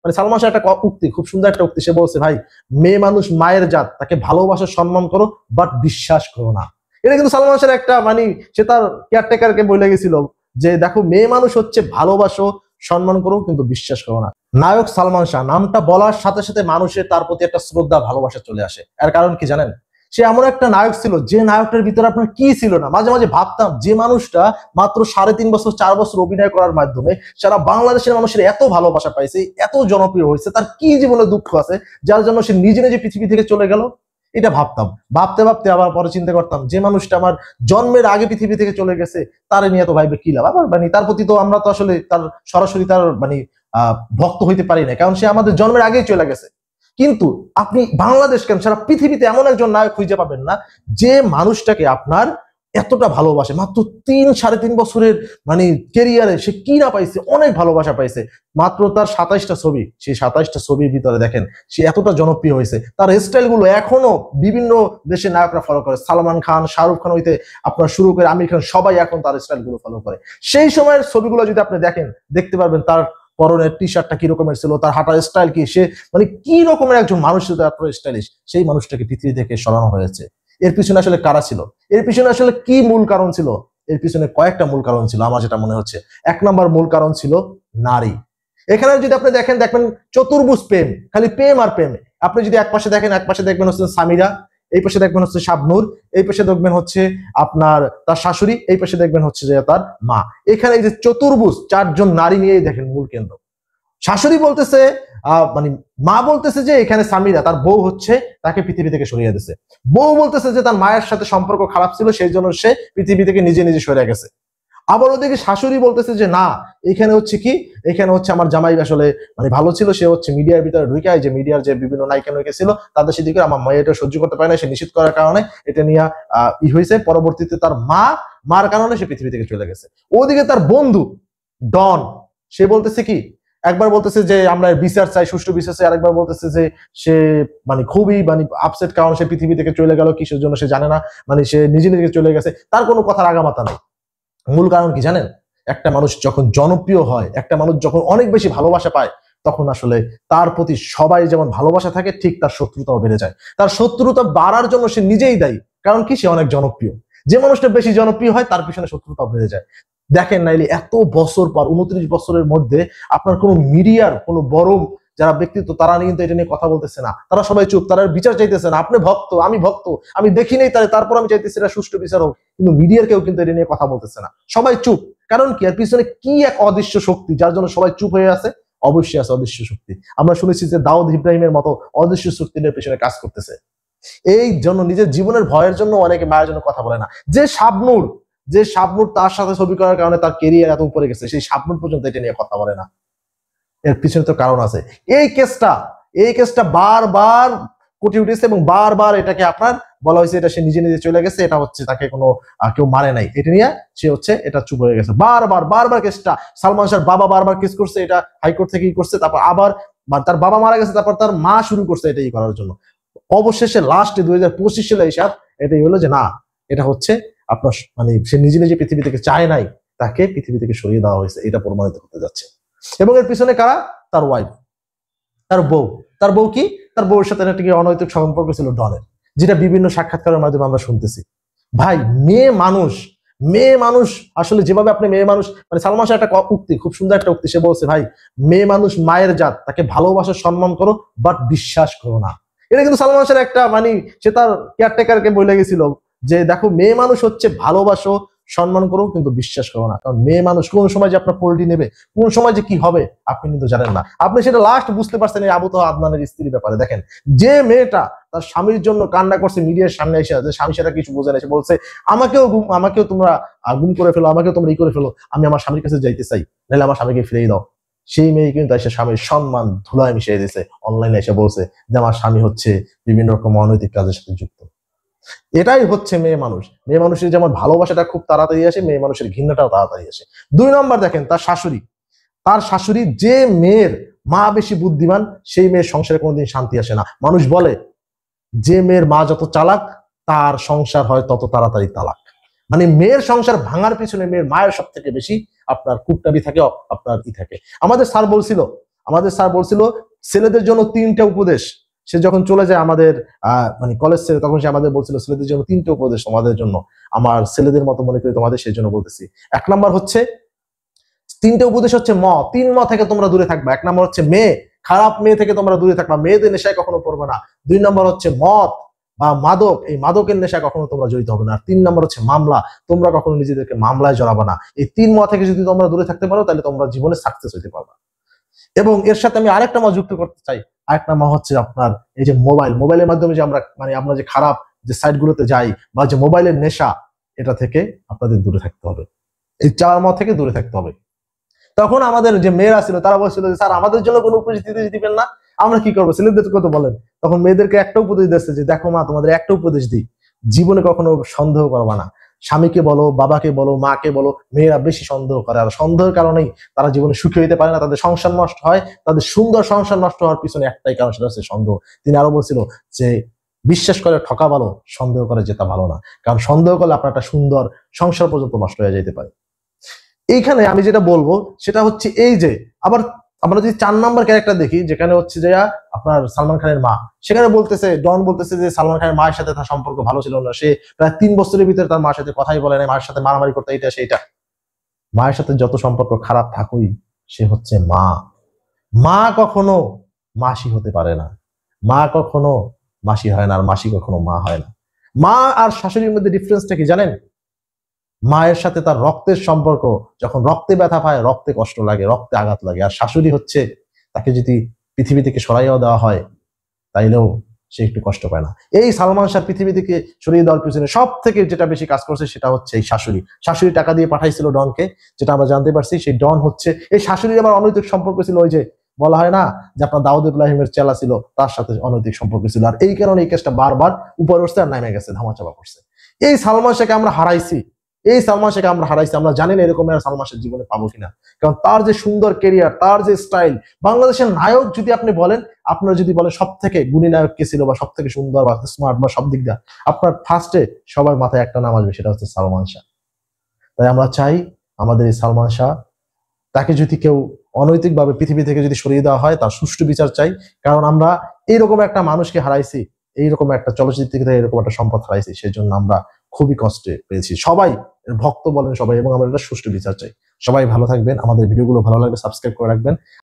মানে সালমান শাহ একটা উক্তি, খুব সুন্দর একটা উক্তি, সে বলছে ভাই মেয়ে মানুষ মায়ের জাত, তাকে ভালোবাসো সম্মান করো বাট বিশ্বাস করো না। এটা কিন্তু সালমান শাহের একটা মানে সে তার কেয়ারটেকারকে বলে গেছিল যে দেখো মেয়ে মানুষ হচ্ছে ভালোবাসো সম্মান করো কিন্তু বিশ্বাস করো না। নায়ক সালমান শাহ নামটা বলার সাথে সাথে মানুষের তার প্রতি একটা শ্রদ্ধা ভালোবাসা চলে আসে। এর কারণ কি জানেন? সে এমন একটা নায়ক ছিল যে নায়কটার ভিতরে আপনার কি ছিল না। মাঝে মাঝে ভাবতাম যে মানুষটা মাত্র 3.5 বছর 4 বছর অভিনয় করার মাধ্যমে সারা বাংলাদেশের মানুষের এত ভালোবাসা পাইছে, এত জনপ্রিয় হয়েছে, তার কি জীবনে দুঃখ আছে যার জন্য সে নিজে নিজে পৃথিবী থেকে চলে গেল। এটা ভাবতাম, ভাবতে ভাবতে আবার পরে চিন্তা করতাম যে মানুষটা আমার জন্মের আগে পৃথিবী থেকে চলে গেছে তার নিয়ে তো ভাইবে কি লাভ। আবার মানে তার প্রতি তো আমরা তো আসলে তার সরাসরি তার মানে ভক্ত হইতে পারি না, কারণ সে আমাদের জন্মের আগেই চলে গেছে। কিন্তু আপনি বাংলাদেশ কেন সারা পৃথিবীতে এমন একজন নায়ক খুঁজে পাবেন না যে মানুষটাকে আপনার এতটা ভালোবাসে। মাত্র 3-3.5 বছরের মানে কেরিয়ারে সে কি না পাইছে, অনেক ভালোবাসা পাইছে। মাত্র তার 27টা ছবি, সেই 27টা ছবির ভিতরে দেখেন সে এতটা জনপ্রিয় হয়েছে। তার স্টাইল গুলো এখনো বিভিন্ন দেশের নায়করা ফলো করে, সালমান খান, শাহরুখ খান হইতে আপনার শুরু করে আমির খান, সবাই এখন তার স্টাইল গুলো ফলো করে। সেই সময়ের ছবিগুলো যদি আপনি দেখেন দেখতে পারবেন তার পরনের টি শার্টটা কি রকমের ছিল, তার হাঁটার স্টাইল কি, সে মানে কি রকমের একজন মানুষ ছিল, এত স্টাইলিশ। সেই মানুষটাকে পৃথিবী থেকে সরানো হয়েছে। এর পিছনে আসলে কারা ছিল, এর পিছনে আসলে কি মূল কারণ ছিল? এর পিছনে কয়েকটা মূল কারণ ছিল আমার যেটা মনে হচ্ছে। 1 নম্বর মূল কারণ ছিল নারী। এখানে যদি আপনি দেখেন দেখবেন চতুর্ভুজ প্রেম, খালি প্রেম আর প্রেম। আপনি যদি এক পাশে দেখেন, এক পাশে দেখবেন হচ্ছে সামিরা, এই পাশে দেখবেন হচ্ছে শাবনূর, এই পাশে দেখবেন হচ্ছে আপনার তার শাশুড়ি, এই পাশে দেখবেন হচ্ছে যে তার মা। এখানে এই যে চতুর্ভুজ 4 জন নারী নিয়েই দেখেন মূল কেন্দ্র। শাশুড়ি বলতেছে মানে মা বলতেছে যে এখানে সামিরা তার বউ হচ্ছে তাকে পৃথিবী থেকে সরিয়ে দিয়েছে। বউ বলতেছে যে তার মায়ের সাথে সম্পর্ক খারাপ ছিল সেই জন্য সে পৃথিবী থেকে নিজে নিজে সরে গেছে। আবার ওদিকে শাশুড়ি বলতেছে যে না, এখানে হচ্ছে কি, এখানে হচ্ছে আমার জামাই আসলে মানে ভালো ছিল, সে হচ্ছে মিডিয়ার ভিতরে ঢুকে যে মিডিয়ার যে বিভিন্ন নায়িকা নায়িকা ছিল তাদের সেদিকে আমার মা এটা সহ্য করতে পারে না, সে নিষেধ করার কারণে এটা নিয়ে হয়েছে। পরবর্তীতে তার মার কারণে সে পৃথিবী থেকে চলে গেছে। ওদিকে তার বন্ধু ডন, সে বলতেছে কি, একবার বলতেছে যে আমরা বিচার চাই, সুষ্ঠু বিচার চাই, আরেকবার বলতেছে যে সে মানে খুবই মানে আপসেট কারণ সে পৃথিবী থেকে চলে গেল, কিসের জন্য সে জানে না, মানে সে নিজে নিজে চলে গেছে, তার কোনো কথার আগামাতা নেই। মূল কারণ কি জানেন? একটা মানুষ যখন জনপ্রিয় হয়, একটা মানুষ যখন অনেক বেশি ভালোবাসা পায়, তখন আসলে তার প্রতি সবাই যেমন ভালোবাসা থাকে ঠিক তার শত্রুতাও বেড়ে যায়। তার শত্রুতা বাড়ার জন্য সে নিজেই দায়ী, কারণ কি, সে অনেক জনপ্রিয়। যে মানুষটা বেশি জনপ্রিয় হয় তার পিছনে শত্রুতাও বেড়ে যায়। দেখেন নাইলে এত বছর পর, 29 বছরের মধ্যে আপনার কোনো মিডিয়ার কোনো বড় যারা ব্যক্তিত্ব তারা কিন্তু এটা নিয়ে কথা বলতেছে না, তারা সবাই চুপ, তারা বিচার চাইতেছে না। আপনি ভক্ত, আমি ভক্ত, আমি দেখি নেই তারপর আমি চাইতেছি এটা সুষ্ঠু বিচার হোক, কিন্তু মিডিয়ার কেউ কিন্তু এটা নিয়ে কথা বলতেছে না, সবাই চুপ। কারণ কি, এর পিছনে কি এক অদৃশ্য শক্তি যার জন্য সবাই চুপ হয়ে আছে? অবশ্যই আছে অদৃশ্য শক্তি। আমরা শুনেছি যে দাউদ ইব্রাহিমের মতো অদৃশ্য শক্তির পেছনে কাজ করতেছে। এই জন্য নিজের জীবনের ভয়ের জন্য অনেকে মায়ের জন্য কথা বলে না। যে শাবনূর তার সাথে ছবি করার কারণে তার কেরিয়ার এত উপরে গেছে, সেই শাবনূর পর্যন্ত এটা নিয়ে কথা বলে না। এর পিছনে তো কারণ আছে। এই কেসটা বারবার কুটি উঠেছে এবং বারবার এটাকে আপনার বলা হয়েছে এটা সে নিজে নিজে চলে গেছে, এটা হচ্ছে তাকে কোনো কেউ মারে নাই, এটা নিয়ে সে হচ্ছে এটা চুপ হয়ে গেছে। বারবার কেসটা সালমান শাহর বাবা বারবার কেস করছে, এটা হাইকোর্ট থেকে করছে, তারপর আবার তার বাবা মারা গেছে, তারপর তার মা শুরু করছে এটাই করার জন্য। অবশেষে লাস্টে 2025 সালে হিসাব এটাই হলো যে না, এটা হচ্ছে আপনার মানে সে নিজে নিজে পৃথিবী থেকে চায় নাই, তাকে পৃথিবী থেকে সরিয়ে দেওয়া হয়েছে, এটা প্রমাণিত হতে যাচ্ছে। এবং এর পিছনে কারা? তার ওয়াইফ, তার বউ কি, তার বউর সাথে একটা অনৈতিক সম্পর্ক ছিল ডনের, যেটা বিভিন্ন সাক্ষাৎকারের মাধ্যমে আমরা শুনতেছি। ভাই মেয়ে মানুষ আসলে যেভাবে আপনি মেয়ে মানুষ মানে সালমান শাহ একটা উক্তি, খুব সুন্দর একটা উক্তি, সে বলছে ভাই মেয়ে মানুষ মায়ের জাত, তাকে ভালোবাসো সম্মান করো বাট বিশ্বাস করো না। এটা কিন্তু সালমান শাহের একটা মানে সে তার কেয়ারটেকারকে বলে গেছিল যে দেখো মেয়ে মানুষ হচ্ছে ভালোবাসো সম্মান করো কিন্তু বিশ্বাস করো না, কারণ মেয়ে মানুষ কোন সময় যে আপনার পোল্ট্রি নেবে, কোন সময় যে কি হবে আপনি কিন্তু জানেন না। আপনি সেটা লাস্ট বুঝতে পারছেন এই আবু তাহা আদনানের স্ত্রীর ব্যাপারে। দেখেন যে মেয়েটা তার স্বামীর জন্য কান্না করছে মিডিয়ার সামনে এসে, যে স্বামী সেটা কিছু বোঝে না, সে বলছে আমাকেও তোমরা গুম করে ফেলো, আমাকেও তোমরা করে ফেলো, আমি আমার স্বামীর কাছে যাইতে চাই, নাহলে আমার স্বামীকে ফিরিয়ে দাও। সেই মেয়ে কিন্তু এসে স্বামীর সম্মান ধুলায় মিশিয়ে দিয়েছে, অনলাইনে এসে বলছে যে আমার স্বামী হচ্ছে বিভিন্ন রকম অনৈতিক কাজের সাথে যুক্ত। এটাই হচ্ছে মেয়ে মানুষের যেমন ভালোবাসাটা খুব তাড়াতাড়ি আসে, মেয়ে মানুষের ঘৃণাটাও তাড়াতাড়ি আসে। 2 নম্বর দেখেন তার শাশুড়ি, যে মেয়ের মা বেশি বুদ্ধিমান সেই মেয়ের সংসারে কোনোদিন শান্তি আসে না। মানুষ বলে যে মেয়ের মা যত চালাক তার সংসার হয় তত তাড়াতাড়ি তালাক। মানে মেয়ের সংসার ভাঙার পিছনে মেয়ের মায়ের সব থেকে বেশি আপনার কুটনাবি থাকে, আপনার থাকে। আমাদের স্যার বলছিল আমাদের স্যার বলছিল ছেলেদের জন্য 3টা উপদেশ। সে যখন চলে যায় আমাদের মানে কলেজ ছেড়ে, তখন সে আমাদের বলছিল ছেলেদের জন্য 3টা উপদেশ তোমাদের জন্য, আমার ছেলেদের মতো মনে করি তোমাদের, সেই জন্য বলতেছি। 1 নম্বর হচ্ছে, 3টে উপদেশ হচ্ছে 3 থেকে তোমরা দূরে থাকবা। 1 নম্বর হচ্ছে মেয়ে, খারাপ মেয়ে থেকে তোমরা দূরে থাকবা, মেয়েদের নেশায় কখনো পড়বে না। 2 নম্বর হচ্ছে মদ বা মাদক, এই মাদকের নেশায় কখনো তোমরা জড়িত হবে না। 3 নম্বর হচ্ছে মামলা, তোমরা কখনো নিজেদেরকে মামলায় জড়াবা না। এই 3 থেকে যদি তোমরা দূরে থাকতে পারো, তাহলে তোমরা জীবনে সাকসেস হতে পারবা। এবং এর সাথে আমি আরেকটা যুক্ত করতে চাই। আরেকটা হচ্ছে আপনার এই যে মোবাইলের মাধ্যমে যে আমরা যে খারাপ যে সাইট গুলোতে যাই, বা যে মোবাইলের নেশা, এটা থেকে আপনাদের দূরে থাকতে হবে। এই 4 থেকে দূরে থাকতে হবে। তখন আমাদের যে মেয়েরা ছিল তারা বলছিল যে স্যার আমাদের জন্য কোনো উপদেশ দিবেন না, আমরা কি করবো? ছেলেদের কথা বলেন। তখন মেয়েদেরকে একটা উপদেশ দিচ্ছে যে দেখো মা, তোমাদের একটা উপদেশ দিই, জীবনে কখনো সন্দেহ করবা না। স্বামীকে বলো, বাবাকে বলো, মাকে বলো, মেয়েরা বেশি সন্দেহ করে, আর সন্দেহের কারণেই তারা জীবনে সুখী হইতে পারে না, তাদের সংসার নষ্ট হয়। তাদের সুন্দর সংসার নষ্ট হওয়ার পিছনে একটাই কারণ, সেটা হচ্ছে সন্দেহ। তিনি আরো বলছিল যে বিশ্বাস করে ঠকা ভালো, সন্দেহ করে জেতা ভালো না। কারণ সন্দেহ করলে আপনার একটা সুন্দর সংসার পর্যন্ত নষ্ট হয়ে যেতে পারে। এইখানে আমি যেটা বলবো সেটা হচ্ছে এই যে, আবার আমরা যদি 4 নম্বর ক্যারেক্টার দেখি, যেখানে হচ্ছে যে আপনার সালমান খানের মা, সেখানে বলতেছে, ডন বলতেছে যে সালমান খানের মায়ের সাথে তার সম্পর্ক ভালো ছিল না, সে প্রায় 3 বছরের ভিতরে তার মার সাথে কথাই বলে না, মায়ের সাথে মারামারি করতে, এটা সেইটা। মায়ের সাথে যত সম্পর্ক খারাপ থাকুই, সে হচ্ছে মা। মা কখনো মাসি হতে পারে না, মা কখনো মাসি হয় না, আর মাসি কখনো মা হয় না। মা আর শাশুড়ির মধ্যে ডিফারেন্সটা কি জানেন? মায়ের সাথে তার রক্তের সম্পর্ক, যখন রক্তে ব্যথা পায়, রক্তে কষ্ট লাগে, রক্তে আঘাত লাগে। আর শাশুড়ি হচ্ছে, তাকে যদি পৃথিবী থেকে সরাইয়াও দেওয়া হয়, তাইলেও সে একটু কষ্ট পায় না। এই সালমান শাহ পৃথিবী থেকে সরিয়ে দেওয়ার পিছনে সব থেকে যেটা বেশি কাজ করছে, সেটা হচ্ছে এই শাশুড়ি। শাশুড়ি টাকা দিয়ে পাঠাইছিল ডনকে, যেটা আমরা জানতে পারছি। সেই ডন হচ্ছে, এই শাশুড়ির আবার অনৈতিক সম্পর্ক ছিল, ওই যে বলা হয় না যে আপনার দাউদ ইব্রাহিমের চেলা ছিল, তার সাথে অনৈতিক সম্পর্ক ছিল। আর এই কারণে এই কেসটা বারবার উপরে উঠছে আর নামে গেছে, ধামাচাপা করছে। এই সালমান শাহকে আমরা হারাইছি, আমরা জানি না এরকম সালমান শাহের জীবনে পাবো কিনা। কারণ তার যে সুন্দর কেরিয়ার, তার যে স্টাইল, বাংলাদেশের নায়ক যদি আপনি বলেন, আপনারা যদি বলেন সব থেকে গুণী নায়ক কে ছিল, বা সব থেকে সুন্দর বা স্মার্ট বা সব দিক দিয়ে, আপনার ফার্স্টে সবার মাথায় একটা নাম আসবে, সেটা হচ্ছে সালমান শাহ। তাই আমরা চাই আমাদের এই সালমান শাহ, তাকে যদি কেউ অনৈতিকভাবে পৃথিবী থেকে যদি সরিয়ে দেওয়া হয়, তার সুষ্ঠু বিচার চাই। কারণ আমরা এইরকম একটা মানুষকে হারাইছি, এইরকম একটা চলচ্চিত্র থেকে এরকম একটা সম্পদ হারাইছি, সেই জন্য আমরা খুবই কষ্টে পেয়েছি। সবাই ভক্ত বলেন সবাই, এবং আমরা এটা সুষ্ঠু বিচার চাই। সবাই ভালো থাকবেন, আমাদের ভিডিওগুলো ভালো লাগবে সাবস্ক্রাইব করে রাখবেন।